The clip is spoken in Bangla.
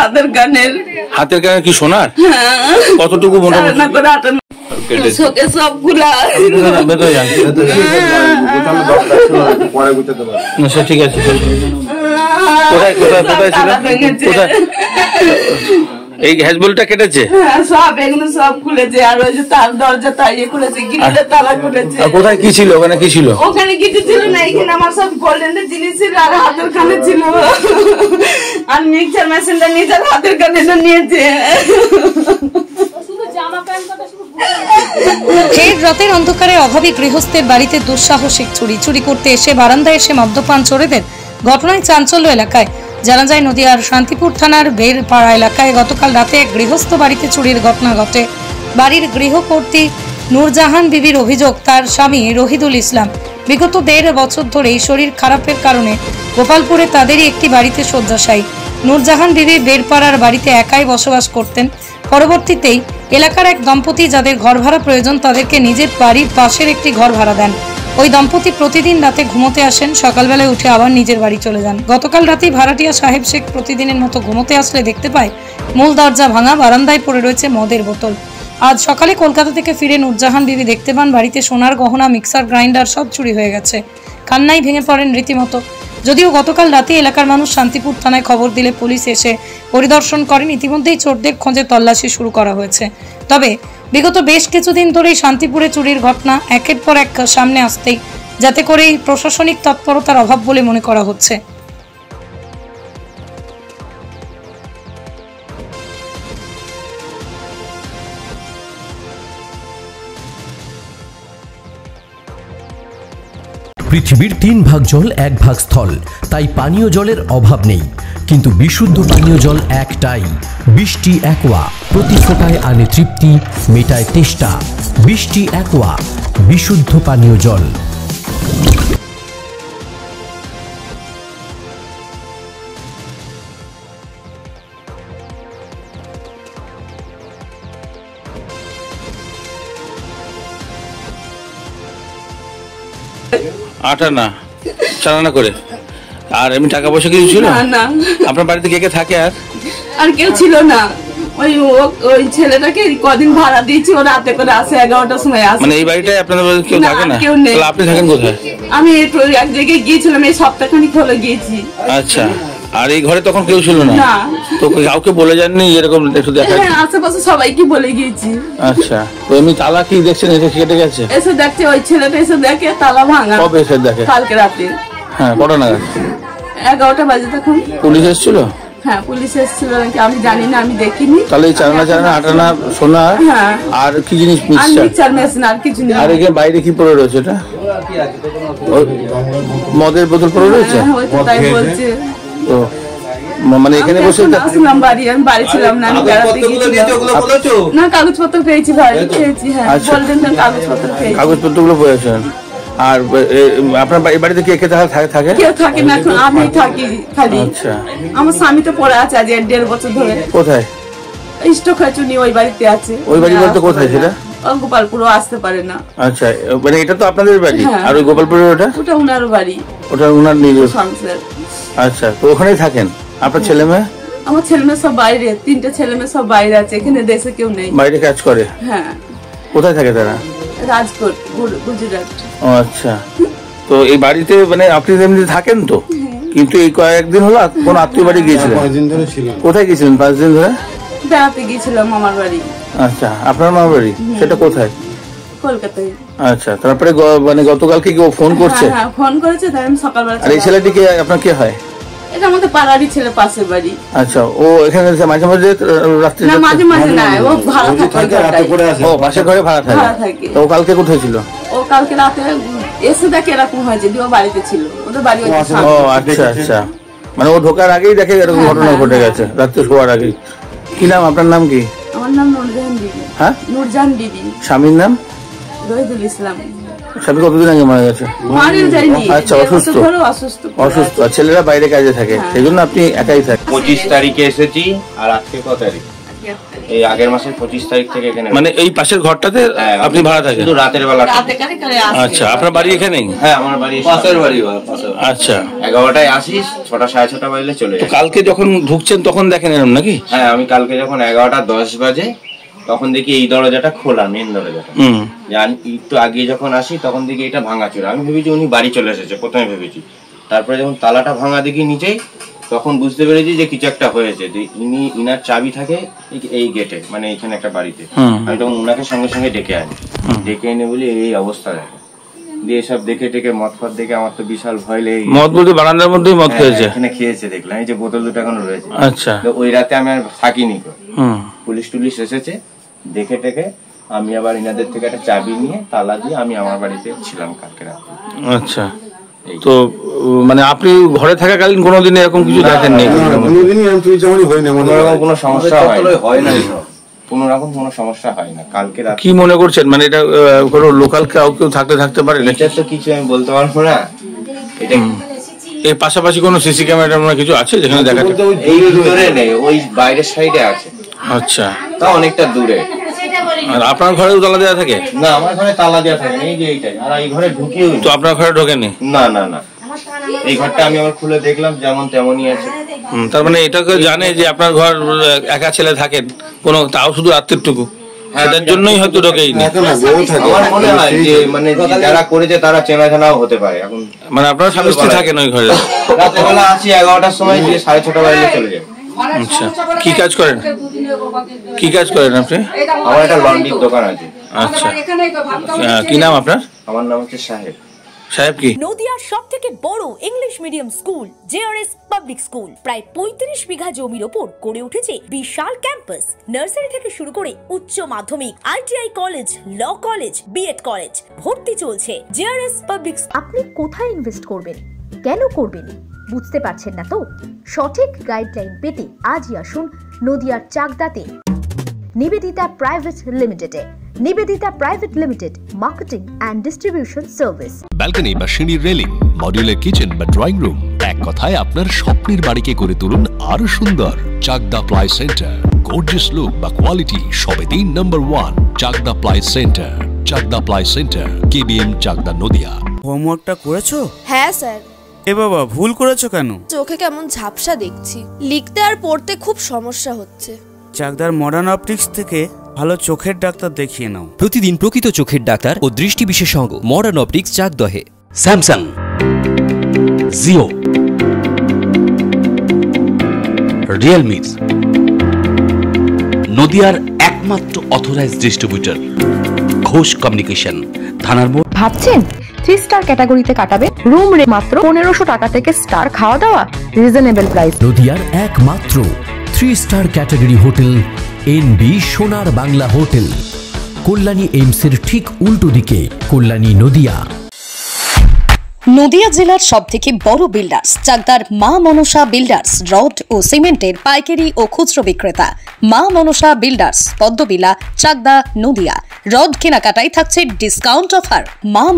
হাতের কানের। হাতের কানের কি সোনার? কতটুকু মোটামুটি? সবগুলা ঠিক আছে। কোথায় কোথায় কোথায় ছিল? কোথায় এই হ্যাজবলটা কেটেছে? সব এগুলো সব খুলেছে। আর ওই যে তার দরজা তাইয়ে খুলেছে, গ্রিলের তালা খুলেছে। কোথায় কি ছিল? ওখানে কি ছিল? ওখানে কিছু ছিল না, এখানে আমার সব গোল্ডেনের জিনিস ছিল আর হাতের কানে ছিল। আর মিক্সার মেশিনটা নিজের হাতের কানে নিয়েছে। ফের রাতের অন্ধকারে অভাবী গৃহস্থের বাড়িতে দুঃসাহসিক চুরি করতে এসে বারান্দায় এসে মদ্যপান চোরেদের ঘটনায় চাঞ্চল্য এলাকায়। জানা যায় নদিয়ার শান্তিপুর থানার বেরপাড়া এলাকায় গতকাল রাতে এক গৃহস্থ বাড়িতে চুরির ঘটনা ঘটে। বাড়ির গৃহকর্ত্রী নূরজাহান বিবির অভিযোগ, তার স্বামী রহিদুল ইসলাম বিগত 1.5 বছর ধরেই শরীর খারাপের কারণে গোপালপুরে তাদেরই একটি বাড়িতে শয্যাশায়ী। নূরজাহান বিবি বেরপাড়ার বাড়িতে একাই বসবাস করতেন। পরবর্তীতেই এলাকার এক দম্পতি যাদের ঘর ভাড়া প্রয়োজন তাদেরকে নিজের বাড়ির পাশের একটি ঘর ভাড়া দেন। ওই দম্পতি প্রতিদিন রাতে ঘুমোতে আসেন, সকালবেলায় উঠে আবার নিজের বাড়ি চলে যান। গতকাল রাতে ভাড়াটিয়া সাহেব শেখ প্রতিদিনের মতো ঘুমোতে আসলে দেখতে পায় মূল দরজা ভাঙা, বারান্দায় পড়ে রয়েছে মদের বোতল। আজ সকালে কলকাতা থেকে ফিরে নূরজাহান বিবি দেখতে পান বাড়িতে সোনার গহনা, মিক্সার গ্রাইন্ডার সব চুরি হয়ে গেছে। কান্নায় ভেঙে পড়েন রীতিমতো। যদিও গতকাল রাতে এলাকার মানুষ শান্তিপুর থানায় খবর দিলে পুলিশ এসে পরিদর্শন করেন। ইতিমধ্যেই চোরদের খোঁজে তল্লাশি শুরু করা হয়েছে। তবে বিগত বেশ কিছুদিন ধরেই শান্তিপুরে চুরির ঘটনা একের পর এক সামনে আসতেই যাতে করে প্রশাসনিক তৎপরতার অভাব বলে মনে করা হচ্ছে। পৃথিবীর 3 ভাগ জল 1 ভাগ স্থল, তাই পানীয় জলের অভাব নেই। কিন্তু বিশুদ্ধ পানীয় জল একটাই, বৃষ্টি অ্যাকোয়া। প্রতি ফোঁটায় আনে তৃপ্তি, মেটায় তেষ্টা। বৃষ্টি অ্যাকোয়া, বিশুদ্ধ পানীয় জল। আটা না চালানা করে। আর এমনি টাকা পয়সা কিছু ছিল না? আপনার বাড়িতে কে কে থাকে? আর কেউ ছিল না। ওই ছেলেটাকে কদিন ভাড়া দিয়েছি, ও রাতে করে আসে, 11টার সময় আসে। মানে এই বাড়িটায় আপনাদের কেউ থাকে না? কেউ নেই। আপনি থাকেন কোথায়? আমি এক জায়গায় গিয়েছিলাম, এই সপ্তাহখানিক হলো গিয়েছি। আচ্ছা, আর এই ঘরে তখন কেউ ছিল না? তো কাউকে বলে যাননি এরকম একটু দেখা? হ্যাঁ, আশেপাশে সবাইকে বলে গিয়েছি। আচ্ছা, তো এমনি তালা কি দেখছেন এসে কেটে গেছে? এসে দেখছে, ওই ছেলেটা এসে দেখে তালা ভাঙা। কবে এসে দেখে? কালকে রাতে। হ্যাঁ, কটা নাগাদ? 11টা বাজে তখন। পুলিশ এসেছিল? হ্যাঁ, পুলিশ এসেছিল নাকি আমি জানি না, আমি দেখিনি। তাহলে এই চালানা আটানা সোনা আর কি জিনিস? মিক্সার মেশিন আর কিছু নেই। আর এখানে বাইরে কি পড়ে রয়েছে? এটা মদের বোতল পড়ে রয়েছে। তাই বলছে। তো মানে এখানে বসে আসলাম বাড়ি, আমি বাড়ি ছিলাম না, আমি বেড়াতে গিয়েছিলাম। না, কাগজপত্র পেয়েছি ভাই, পেয়েছি। হ্যাঁ, বললেন কাগজপত্র পেয়েছি। কাগজপত্রগুলো পেয়েছেন? আর আপনার বাড়িতে কে কে থাকে? কেউ থাকে না, এখন আমি থাকি খালি। আচ্ছা, আমার স্বামী তো পড়ে আছে আজ 1.5 বছর ধরে। কোথায়? স্ট্রোক হয়েছে, ওই বাড়িতে আছে। ওই বাড়ি বলতে কোথায় সেটা? গোপালপুরও আসতে পারে না। আচ্ছা, মানে এটা তো আপনাদের বাড়ি। আর ওই গোপালপুরের ওটা উনার বাড়ি, ওটা উনার নিজের সংসার। আচ্ছা, তো ওখানেই থাকেন? আপনার ছেলে মেয়ে? আমার ছেলে মেয়ে সব বাইরে, 3টে ছেলে মেয়ে সব বাইরে আছে, এখানে দেশে কেউ নেই। বাইরে কাজ করে? হ্যাঁ। কোথায় থাকে তারা? রাজকোট, গুজরাট। ও আচ্ছা, তো এই বাড়িতে মানে আপনি এমনি থাকেন তো? কিন্তু এই কয়েকদিন হলো কোন আত্মীয় বাড়ি গিয়েছিলেন? 5 দিন ধরে ছিলাম। কোথায় গিয়েছিলেন 5 দিন ধরে? বেড়াতে গিয়েছিলাম মামার বাড়ি। আচ্ছা, আপনার মামার বাড়ি সেটা কোথায়? কলকাতায়। আচ্ছা, তারপরে মানে গতকালকে কি ও ফোন করছে? হ্যাঁ, ফোন করেছে, তাই আমি সকালবেলা। আর এই ছেলেটিকে আপনার কে হয়? এটা আমাদের পাড়ারই ছেলে, পাশের বাড়ি। আচ্ছা, ও এখানে মাঝে মাঝে রাত্রি? না, মাঝে মাঝে না, ও ভাড়া থাকে। ও পাশের ঘরে ভাড়া থাকে? তো ও কালকে কোথায় ছিল? ও কালকে রাতে এসে দেখে এরকম হয়েছে, ও বাড়িতে ছিল, ওদের বাড়ি। ও আচ্ছা আচ্ছা, মানে ও ঢোকার আগেই দেখে এরকম ঘটনা ঘটে গেছে, রাত্রে শোয়ার আগেই। কি নাম আপনার? নাম কি? আমার নাম নূরজাহান বিবি। হ্যাঁ, নূরজাহান বিবি। স্বামীর নাম? রহিদুল ইসলাম। স্বামী কতদিন আগে মারা গেছে? আচ্ছা, অসুস্থ। অসুস্থ, আর ছেলেরা বাইরে কাজে থাকে, সেই জন্য আপনি একাই থাকেন। 25 তারিখে এসেছি। আর আজকে কত তারিখ? এই আগের মাসের 25 তারিখ থেকে এখানে। মানে এই পাশের ঘরটাতে আপনি ভাড়া থাকেন? শুধু রাতের বেলা। আচ্ছা, আপনার বাড়ি এখানেই? হ্যাঁ, আমার বাড়ি পাশের বাড়ি। আচ্ছা, 11টায় আসিস, 6টা 6:30 বাজলে চলে যাই। কালকে যখন ঢুকছেন তখন দেখেন এরকম নাকি? হ্যাঁ, আমি কালকে যখন 11:10 বাজে তখন দেখি এই দরজাটা খোলা, মেন দরজাটা। একটু আগে যখন আসি তখন দেখি এটা ভাঙা ছিল। আমি ভেবেছি উনি বাড়ি চলে এসেছে, প্রথমে ভেবেছি। তারপরে যখন তালাটা ভাঙা দেখি নিচেই, তখন বুঝতে পেরেছি যে কিছু একটা হয়েছে। ইনার চাবি থাকে এই গেটে, মানে এখানে একটা বাড়িতে। আমি তখন উনাকে সঙ্গে সঙ্গে ডেকে আনি, ডেকে এনে বলি এই অবস্থা দেখে। দিয়ে সব দেখে টেকে মদ ফদ দেখে আমার তো বিশাল ভয় লেগে। মদ বলতে বারান্দার মধ্যেই মদ খেয়েছে? এখানে খেয়েছে দেখলাম, এই যে বোতল দুটো এখনো রয়েছে। আচ্ছা, ওই রাতে আমি আর থাকিনি। পুলিশ টুলিশ এসেছে, দেখে টেকে আমি আবার ইনাদের থেকে একটা চাবি নিয়ে তালা দিয়ে আমি আমার বাড়িতে ছিলাম কালকে রাতে। আচ্ছা, তো মানে আপনি ঘরে থাকাকালীন কোনোদিন এরকম কিছু দেখেননি? কোনো সমস্যা হয় না, কোনো রকম কোনো সমস্যা হয় না। কালকে রাতে কি মনে করছেন, মানে এটা কোনো লোকাল কেউ থাকতে পারে? এটা তো কিছু আমি বলতে পারবো না। এটা এর পাশাপাশি কোনো সিসি ক্যামেরা কিছু আছে যেখানে দেখা যায়? এই ভিতরে নেই, ওই বাইরের সাইডে আছে। আচ্ছা, তা অনেকটা দূরে। আর আপনার ঘরেও তালা দেওয়া থাকে? না, আমার ঘরে তালা দেওয়া থাকে, এই যে এইটাই। আর এই ঘরে ঢুকিও তো আপনার ঘরে ঢোকেনি? না না না, এই ঘরটা আমি আবার খুলে দেখলাম যেমন তেমনই আছে। তার মানে এটাকে জানে যে আপনার ঘর একা ছেলে থাকেন, কোনো তাও শুধু রাত্রিটুকু, সেটার জন্যই হয়তো ঢোকেইনি। আমার মনে হয় যে মানে যারা করেছে তারা চেনা জানাও হতে পারে। এখন মানে আপনার স্বামী স্ত্রী থাকেন ওই ঘরে? রাতের বেলা আসি 11টার সময়, দিয়ে 6:30 বাজলে চলে যাবে। আচ্ছা, কি কাজ করেন আপনি? আমার একটা লন্ড্রির দোকান আছে। আচ্ছা, কি নাম আপনার? আমার নাম হচ্ছে সাহেব। সাহেব কি? নদিয়ার সবথেকে বড় English medium school JRS public school প্রায় 35 বিঘা জমির ওপর গড়ে উঠেছে বিশাল ক্যাম্পাস। নার্সারি থেকে শুরু করে উচ্চ মাধ্যমিক, ITI college, law college, BEd college, ভর্তি চলছে জেআরএস পাবলিক। আপনি কোথায় ইনভেস্ট করবেন, কেন করবেন বুঝতে পারছেন না তো? সঠিক গাইডলাইন পেতে আজই আসুন নদিয়ার চাকদাতে নিবেদিতা প্রাইভেট লিমিটেডে। Nivedita private limited, marketing and distribution service. Balcony বা সিঁড়ির রেলিং, মডিউলার কিচেন বা ড্রয়িং রুম, এক কথায় আপনার স্বপ্নের বাড়িকে করে তুলুন আরো সুন্দর। Chakdah ply centre, gorgeous look বা কোয়ালিটি সবে 3 নম্বর 1 Chakdah ply centre. Chakdah ply centre, KBM, Chakdah, Nadia. হোমওয়ার্কটা করেছো? হ্যাঁ স্যার। এ বাবা, ভুল করেছো কেন? চোখে কেমন ঝাপসা দেখছি, লিখতে আর পড়তে খুব সমস্যা হচ্ছে। চাকদার মডার্ন অপটিক্স থেকে ভালো চোখের ডাক্তার দেখিয়ে নাও। প্রতিদিন প্রকৃত চোখের ডাক্তার ও দৃষ্টি বিশেষজ্ঞ মডার্ন অপটিক্স, চাকদহে। স্যামসাং, জিও, রিয়েলমি, নদিয়ার একমাত্র অথরাইজড ডিস্ট্রিবিউটর ঘোষ কমিউনিকেশন, থানার মোড়। ভাবছেন 3 স্টার ক্যাটাগরিতে কাটাবেন? রুম রে মাত্র 1500 টাকা থেকে স্টার, খাওয়া দাওয়া রিজনেবল প্রাইস। নদিয়ার একমাত্র 3 স্টার ক্যাটাগরি হোটেল এনবি সোনার বাংলা হোটেল, কল্যাণী এইমসের ঠিক উল্টো দিকে, কল্যাণী, নদিয়া। নদিয়া জেলার সবথেকে বড় বিল্ডার্স চাকদার মা মনসা বিল্ডার্স, রড ও সিমেন্টের পাইকারি ও খুচরো বিক্রেতা। মা মনসা বিল্ডার্স, পদ্মবিলা, চাকদা, নদিয়া। রড কেনাকাটায় থাকছে ডিসকাউন্ট অফার। মা